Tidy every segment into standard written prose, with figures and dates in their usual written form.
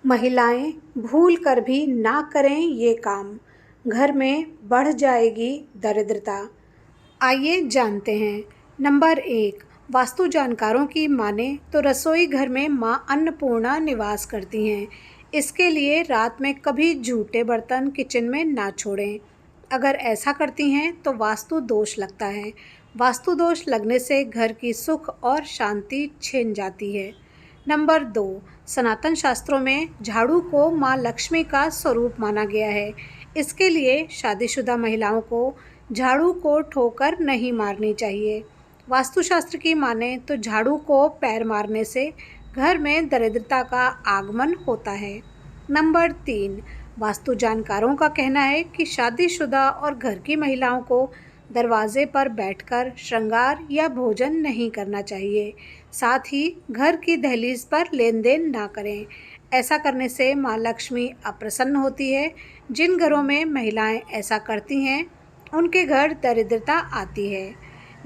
महिलाएं भूल कर भी ना करें ये काम, घर में बढ़ जाएगी दरिद्रता। आइए जानते हैं। नंबर 1, वास्तु जानकारों की माने तो रसोई घर में मां अन्नपूर्णा निवास करती हैं। इसके लिए रात में कभी जूठे बर्तन किचन में ना छोड़ें। अगर ऐसा करती हैं तो वास्तु दोष लगता है। वास्तु दोष लगने से घर की सुख और शांति छिन जाती है। नंबर 2, सनातन शास्त्रों में झाड़ू को माँ लक्ष्मी का स्वरूप माना गया है। इसके लिए शादीशुदा महिलाओं को झाड़ू को ठोकर नहीं मारनी चाहिए। वास्तुशास्त्र की माने तो झाड़ू को पैर मारने से घर में दरिद्रता का आगमन होता है। नंबर 3, वास्तु जानकारों का कहना है कि शादीशुदा और घर की महिलाओं को दरवाजे पर बैठकर श्रृंगार या भोजन नहीं करना चाहिए। साथ ही घर की दहलीज पर लेन देन ना करें। ऐसा करने से माँ लक्ष्मी अप्रसन्न होती है। जिन घरों में महिलाएं ऐसा करती हैं उनके घर दरिद्रता आती है।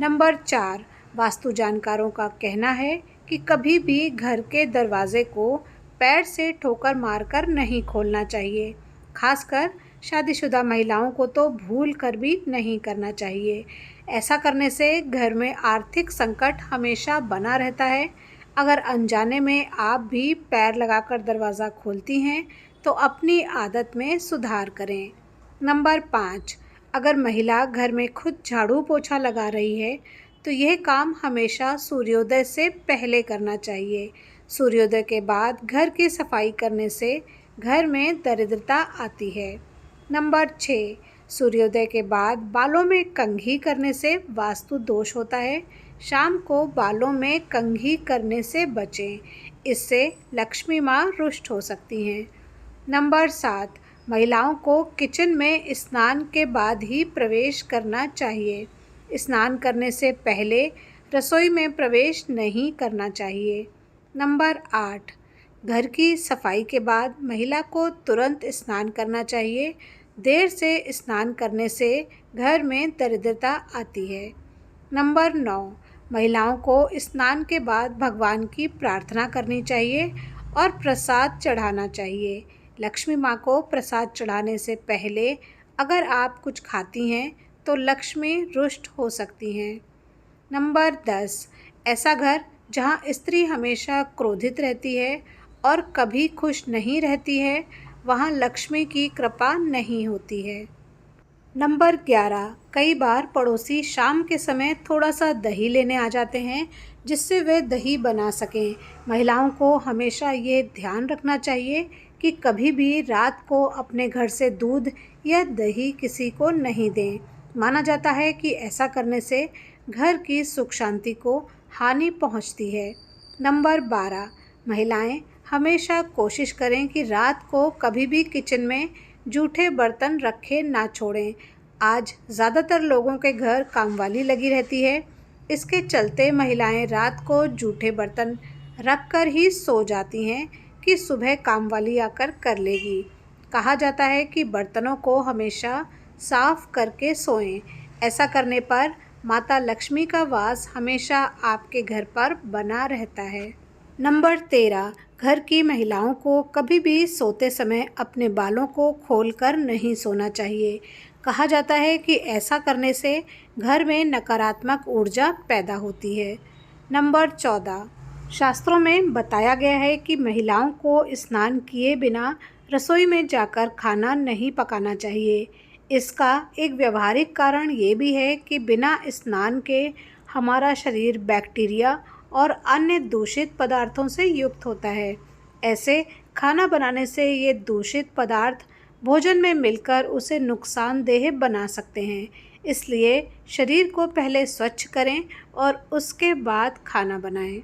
नंबर 4, वास्तु जानकारों का कहना है कि कभी भी घर के दरवाजे को पैर से ठोकर मारकर नहीं खोलना चाहिए। खासकर शादीशुदा महिलाओं को तो भूल कर भी नहीं करना चाहिए। ऐसा करने से घर में आर्थिक संकट हमेशा बना रहता है। अगर अनजाने में आप भी पैर लगाकर दरवाज़ा खोलती हैं तो अपनी आदत में सुधार करें। नंबर 5, अगर महिला घर में खुद झाड़ू पोछा लगा रही है तो यह काम हमेशा सूर्योदय से पहले करना चाहिए। सूर्योदय के बाद घर की सफाई करने से घर में दरिद्रता आती है। नंबर 6, सूर्योदय के बाद बालों में कंघी करने से वास्तु दोष होता है। शाम को बालों में कंघी करने से बचें, इससे लक्ष्मी माँ रुष्ट हो सकती हैं। नंबर 7, महिलाओं को किचन में स्नान के बाद ही प्रवेश करना चाहिए। स्नान करने से पहले रसोई में प्रवेश नहीं करना चाहिए। नंबर 8, घर की सफाई के बाद महिला को तुरंत स्नान करना चाहिए। देर से स्नान करने से घर में दरिद्रता आती है। नंबर 9, महिलाओं को स्नान के बाद भगवान की प्रार्थना करनी चाहिए और प्रसाद चढ़ाना चाहिए। लक्ष्मी माँ को प्रसाद चढ़ाने से पहले अगर आप कुछ खाती हैं तो लक्ष्मी रुष्ट हो सकती हैं। नंबर 10, ऐसा घर जहाँ स्त्री हमेशा क्रोधित रहती है और कभी खुश नहीं रहती है, वहाँ लक्ष्मी की कृपा नहीं होती है। नंबर 11, कई बार पड़ोसी शाम के समय थोड़ा सा दही लेने आ जाते हैं जिससे वे दही बना सकें। महिलाओं को हमेशा ये ध्यान रखना चाहिए कि कभी भी रात को अपने घर से दूध या दही किसी को नहीं दें। माना जाता है कि ऐसा करने से घर की सुख शांति को हानि पहुंचती है। नंबर 12, महिलाएं हमेशा कोशिश करें कि रात को कभी भी किचन में जूठे बर्तन रखे ना छोड़ें। आज ज़्यादातर लोगों के घर कामवाली लगी रहती है। इसके चलते महिलाएं रात को जूठे बर्तन रख कर ही सो जाती हैं कि सुबह कामवाली आकर कर लेगी। कहा जाता है कि बर्तनों को हमेशा साफ करके सोएं। ऐसा करने पर माता लक्ष्मी का वास हमेशा आपके घर पर बना रहता है। नंबर 13, घर की महिलाओं को कभी भी सोते समय अपने बालों को खोलकर नहीं सोना चाहिए। कहा जाता है कि ऐसा करने से घर में नकारात्मक ऊर्जा पैदा होती है। नंबर 14, शास्त्रों में बताया गया है कि महिलाओं को स्नान किए बिना रसोई में जाकर खाना नहीं पकाना चाहिए। इसका एक व्यवहारिक कारण ये भी है कि बिना स्नान के हमारा शरीर बैक्टीरिया और अन्य दूषित पदार्थों से युक्त होता है। ऐसे खाना बनाने से ये दूषित पदार्थ भोजन में मिलकर उसे नुकसानदेह बना सकते हैं। इसलिए शरीर को पहले स्वच्छ करें और उसके बाद खाना बनाएं।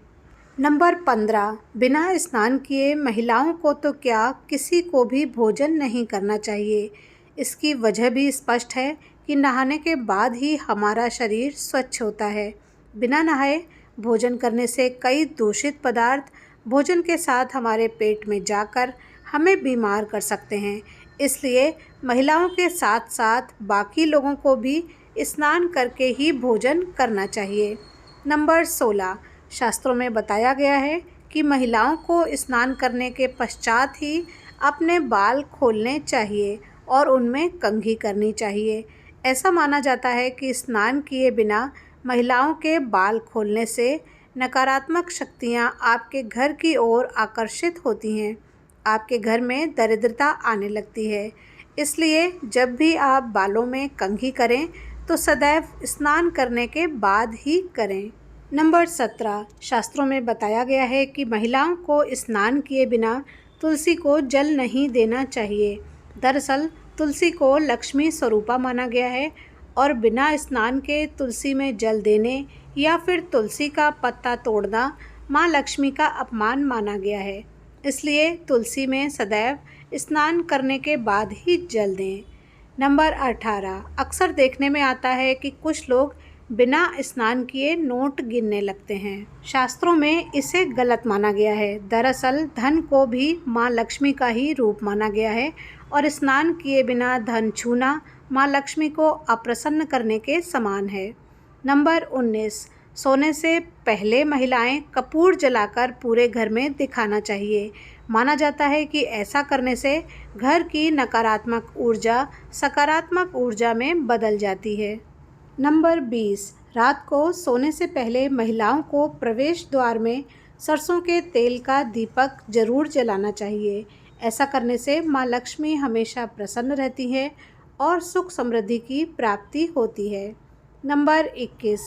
नंबर 15, बिना स्नान किए महिलाओं को तो क्या किसी को भी भोजन नहीं करना चाहिए। इसकी वजह भी स्पष्ट है कि नहाने के बाद ही हमारा शरीर स्वच्छ होता है। बिना नहाए भोजन करने से कई दूषित पदार्थ भोजन के साथ हमारे पेट में जाकर हमें बीमार कर सकते हैं। इसलिए महिलाओं के साथ साथ बाकी लोगों को भी स्नान करके ही भोजन करना चाहिए। नंबर 16, शास्त्रों में बताया गया है कि महिलाओं को स्नान करने के पश्चात ही अपने बाल खोलने चाहिए और उनमें कंघी करनी चाहिए। ऐसा माना जाता है कि स्नान किए बिना महिलाओं के बाल खोलने से नकारात्मक शक्तियाँ आपके घर की ओर आकर्षित होती हैं, आपके घर में दरिद्रता आने लगती है। इसलिए जब भी आप बालों में कंघी करें तो सदैव स्नान करने के बाद ही करें। नंबर 17, शास्त्रों में बताया गया है कि महिलाओं को स्नान किए बिना तुलसी को जल नहीं देना चाहिए। दरअसल तुलसी को लक्ष्मी स्वरूपा माना गया है और बिना स्नान के तुलसी में जल देने या फिर तुलसी का पत्ता तोड़ना माँ लक्ष्मी का अपमान माना गया है। इसलिए तुलसी में सदैव स्नान करने के बाद ही जल दें। नंबर 18, अक्सर देखने में आता है कि कुछ लोग बिना स्नान किए नोट गिनने लगते हैं। शास्त्रों में इसे गलत माना गया है। दरअसल धन को भी माँ लक्ष्मी का ही रूप माना गया है और स्नान किए बिना धन छूना माँ लक्ष्मी को अप्रसन्न करने के समान है। नंबर 19, सोने से पहले महिलाएं कपूर जलाकर पूरे घर में दिखाना चाहिए। माना जाता है कि ऐसा करने से घर की नकारात्मक ऊर्जा सकारात्मक ऊर्जा में बदल जाती है। नंबर 20, रात को सोने से पहले महिलाओं को प्रवेश द्वार में सरसों के तेल का दीपक जरूर जलाना चाहिए। ऐसा करने से माँ लक्ष्मी हमेशा प्रसन्न रहती है और सुख समृद्धि की प्राप्ति होती है। नंबर 21,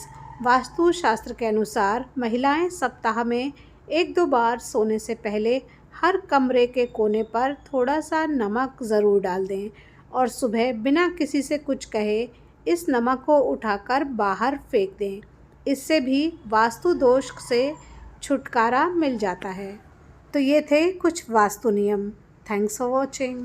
वास्तु शास्त्र के अनुसार महिलाएं सप्ताह में 1-2 बार सोने से पहले हर कमरे के कोने पर थोड़ा सा नमक ज़रूर डाल दें और सुबह बिना किसी से कुछ कहे इस नमक को उठाकर बाहर फेंक दें। इससे भी वास्तु दोष से छुटकारा मिल जाता है। तो ये थे कुछ वास्तु नियम। Thanks for watching.